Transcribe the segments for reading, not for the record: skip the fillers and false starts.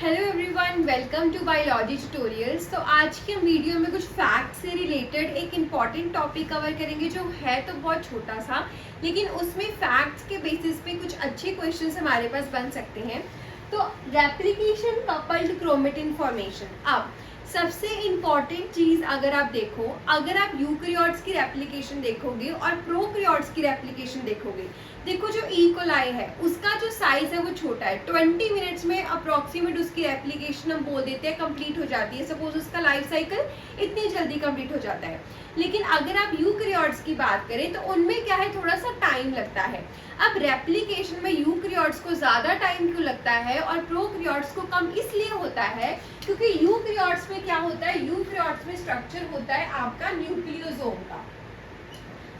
Hello everyone, welcome to biology tutorials. तो आज के वीडियो में कुछ फैक्ट से रिलेटेड एक इम्पॉर्टेंट टॉपिक कवर करेंगे जो है तो बहुत छोटा सा, लेकिन उसमें फैक्ट्स के बेसिस पे कुछ अच्छे क्वेश्चंस हमारे पास बन सकते हैं। तो रेप्लिकेशन कपल्ड क्रोमेटिन फॉर्मेशन। अब सबसे इम्पॉर्टेंट चीज़ अगर आप देखो, अगर आप यूकैरियोट्स की रेप्लिकेशन देखोगे और प्रोकैरियोट्स की रेप्लिकेशन देखोगे, देखो जो ई कोलाई है उसका जो साइज है वो छोटा है। 20 मिनट्स में अप्रॉक्सीमेट उसकी रेप्लिकेशन हम बोल देते हैं कंप्लीट हो जाती है। सपोज उसका लाइफ साइकिल इतनी जल्दी कंप्लीट हो जाता है। लेकिन अगर आप यूकैरियोट्स की बात करें तो उनमें क्या है, थोड़ा सा टाइम लगता है। अब रेप्लिकेशन में यूकैरियोट्स को ज़्यादा टाइम क्यों लगता है और प्रोकैरियोट्स को कम इसलिए होता है क्योंकि यूकैरियोट्स में क्या होता है, यूकैरियोट्स में स्ट्रक्चर होता है आपका न्यूक्लियोसोम का।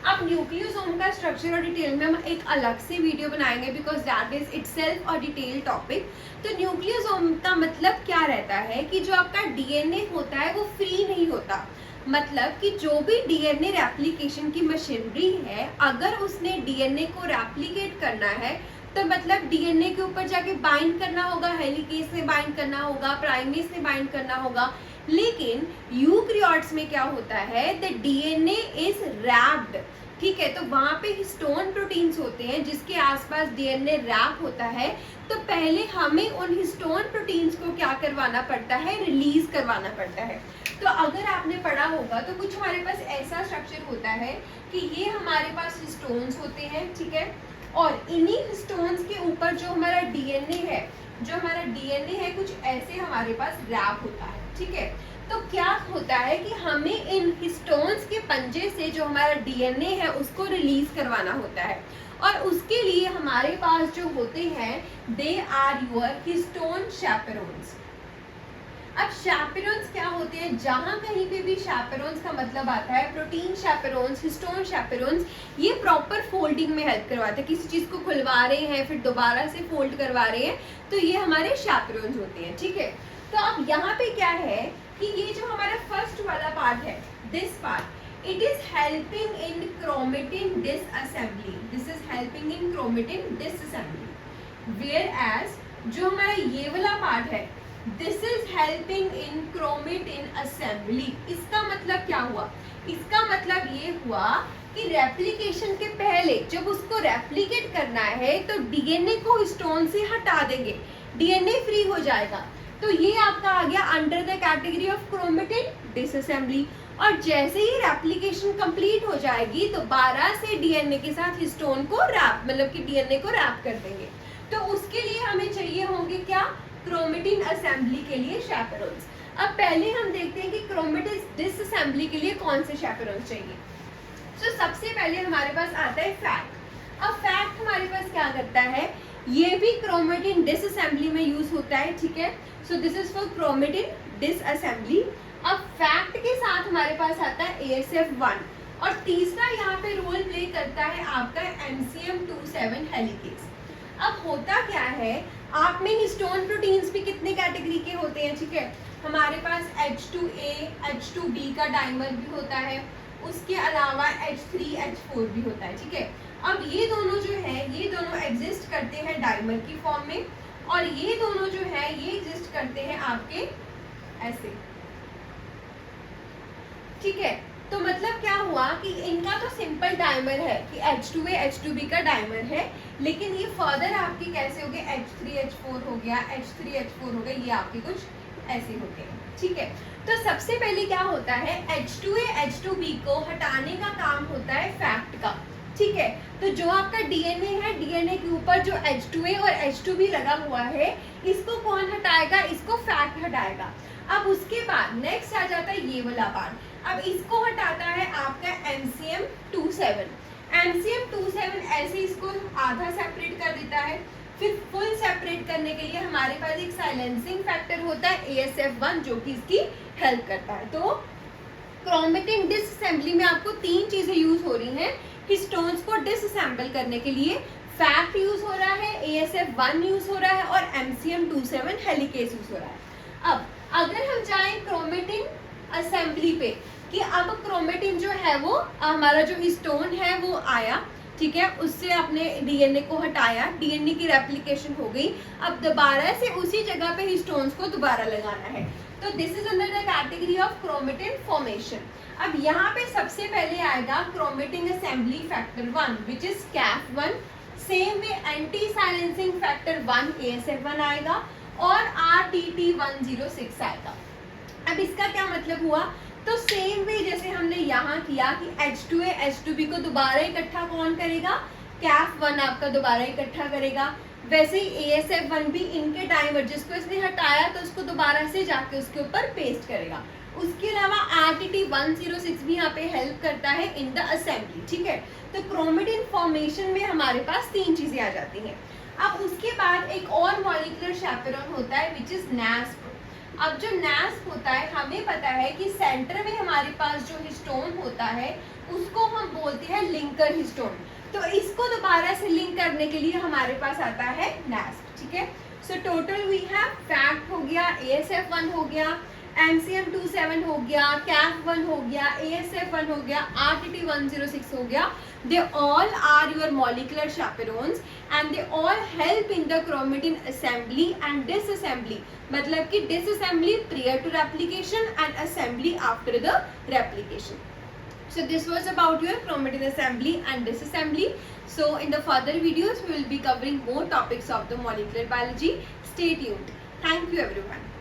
अब न्यूक्लियोसोम का स्ट्रक्चर और डिटेल में हम एक अलग से वीडियो बनाएंगे बिकॉज दैट इज इटसेल्फ और डिटेल टॉपिक। तो न्यूक्लियोसोम का मतलब क्या रहता है कि जो आपका डीएनए होता है वो फ्री नहीं होता। मतलब कि जो भी डीएनए रेप्लिकेशन की मशीनरी है, अगर उसने डीएनए को रेप्लिकेट करना है तो मतलब डीएनए के ऊपर जाके बाइंड करना होगा, हेलिकेज से बाइंड करना होगा, प्राइमेज से बाइंड करना होगा। लेकिन यूकैरियोट्स में क्या होता है, द डीएनए इज रैप्ड। ठीक है, तो वहां पे हिस्टोन प्रोटीन्स होते हैं जिसके आसपास डीएनए रैप होता है। तो पहले हमें उन हिस्टोन प्रोटीन्स को क्या करवाना पड़ता है, रिलीज करवाना पड़ता है। तो अगर आपने पढ़ा होगा तो कुछ हमारे पास ऐसा स्ट्रक्चर होता है कि ये हमारे पास हिस्टोन्स होते हैं, ठीक है, और इन्हीं हिस्टोन्स के ऊपर जो हमारा डीएनए है कुछ ऐसे हमारे पास रैप होता है। ठीक है, तो क्या होता है कि हमें इन हिस्टोन्स के पंजे से जो हमारा डीएनए है उसको रिलीज करवाना होता है, और उसके लिए हमारे पास जो होते हैं दे आर योर हिस्टोन शैपेरोन्स। अब शैपेरोन्स क्या होते हैं, जहां कहीं पे भी शैपेरोन्स का मतलब आता है प्रोटीन शैपेरोन्स, हिस्टोन शैपेरोन्स, ये प्रॉपर फोल्डिंग में हेल्प करवाते हैं। किसी चीज को खुलवा रहे हैं फिर दोबारा से फोल्ड करवा रहे हैं, तो ये हमारे शैपेरोन्स होते हैं। ठीक है, तो अब यहाँ पे क्या है कि ये जो हमारा फर्स्ट वाला पार्ट है, this part, it is helping in chromatin disassembly. This is helping in chromatin disassembly. Whereas जो हमारा ये वाला पार्ट है, this is helping in chromatin assembly. इसका मतलब क्या हुआ, इसका मतलब ये हुआ कि रेप्लिकेशन के पहले जब उसको रेप्लिकेट करना है तो डीएनए को हिस्टोन से हटा देंगे, डीएनए फ्री हो जाएगा। तो ये आपका आ गया under the category of chromatin disassembly. और जैसे ही रेप्लिकेशन कंप्लीट हो जाएगी तो 12 से डीएनए के साथ हिस्टोन को रैप, मतलब कि डीएनए को रैप कर देंगे। तो उसके लिए हमें चाहिए होंगे क्या, क्रोमेटिन असेंबली के लिए शैपेरोन्स। अब पहले हम देखते हैं कि क्रोमेटिन डिसअसेंबली के लिए कौन से शैपेरोन्स चाहिए। तो सबसे पहले हमारे पास आता है फैक्ट। अब फैक्ट हमारे पास क्या करता है, ये भी क्रोमेटिन डिसअसेंबली में यूज होता है। ठीक है, so this is for chromatin disassembly. अब फैक्ट के साथ हमारे पास आता है ASF1, और तीसरा यहाँ पे रोल प्ले करता है आपका MCM27 हेलिकेज। अब होता क्या है, आप में हिस्टोन प्रोटीन्स भी कितने कैटेगरी के होते हैं। ठीक है, हमारे पास H2A H2B का डाइमर भी होता है, उसके अलावा H3H4 भी होता है। ठीक है, अब ये दोनों जो है ये दोनों एग्जिस्ट करते हैं डाइमर की फॉर्म में, और ये दोनों जो है ये एग्जिस्ट करते हैं आपके ऐसे। ठीक है, तो मतलब क्या हुआ कि इनका तो सिंपल डाइमर है कि H2A H2B का डाइमर है, लेकिन ये फर्दर आपके कैसे हो गए, H3H4 हो गया, H3H4 हो गया, ये आपके कुछ ऐसे होते हैं। ठीक है, तो सबसे पहले क्या होता है, H2A H2B को हटाने का काम होता है फैक्ट का। ठीक है, तो जो आपका डीएनए है, डीएनए के ऊपर जो H2A और H2B लगा हुआ है, इसको कौन हटाएगा, इसको फैक्ट हटाएगा। अब उसके बाद नेक्स्ट आ जाता है ये वाला पार्ट। अब इसको हटाता है आपका MCM27। MCM27 ऐसे इसको आधा सेपरेट कर देता है। फिर फुल सेपरेट करने के लिए हमारे पास एक साइलेंसिंग फैक्टर होता है ASF1 जो कि इसकी हेल्प करता है। तो क्रोमेटिन डिसअसेंबली में आपको तीन चीजें यूज हो रही हैं। हिस्टोन्स को डिसअसेंबल करने के लिए फैक्ट यूज हो रहा है, ASF1 यूज हो रहा है, और MCM27 हेलिकेज यूज हो रहा है। अब अगर हम जाएं क्रोमेटिन असेंबली पे कि अब क्रोमेटिन जो है वो हमारा जो हिस्टोन है वो आया, ठीक है, उससे आपने डीएनए को हटाया, डीएनए की रेप्लिकेशन हो गई, अब दोबारा से उसी जगह पे हिस्टोन्स को दोबारा लगाना है। तो this is under the category of chromatin formation. अब यहाँ पे सबसे पहले आएगा chromatin assembly factor 1 which is CAF1। Same way anti silencing factor 1 ASF1 आएगा और RTT106 आएगा। अब इसका क्या मतलब हुआ, तो सेम वे जैसे हमने यहाँ किया कि H2A H2B को दोबारा इकट्ठा कौन करेगा, CAF1 आपका दोबारा इकट्ठा करेगा, वैसे ही ASF1 भी इनके डाइमर जिसको इसने हटाया तो उसको दोबारा से जाके उसके ऊपर पेस्ट करेगा। उसके अलावा RTT106 भी यहाँ पे हेल्प करता है इन द असेंबली, ठीक है। तो क्रोमेटिन फॉर्मेशन में हमारे पास 3 चीजें आ जाती हैं। अब उसके बाद एक और मॉलिक्यूलर चैपेरॉन होता है विच इज NASP। अब जो NASP होता है, हमें पता है कि सेंटर में हमारे पास जो हिस्टोन होता है उसको हम बोलते हैं लिंकर हिस्टोन। तो इसको दोबारा से लिंक करने के लिए हमारे पास आता है NASP, ठीक है। So total we have fact हो गया, ASF1 हो गया, MCM27 हो गया, CAF1 हो गया, ASF1 हो गया, RTT106 हो गया। They all are your molecular chaperones and they all help in the chromatin assembly and disassembly। मतलब कि disassembly prior to replication and assembly after the replication। So this was about your chromatin assembly and disassembly। So in the further videos we will be covering more topics of the molecular biology। Stay tuned। Thank you everyone।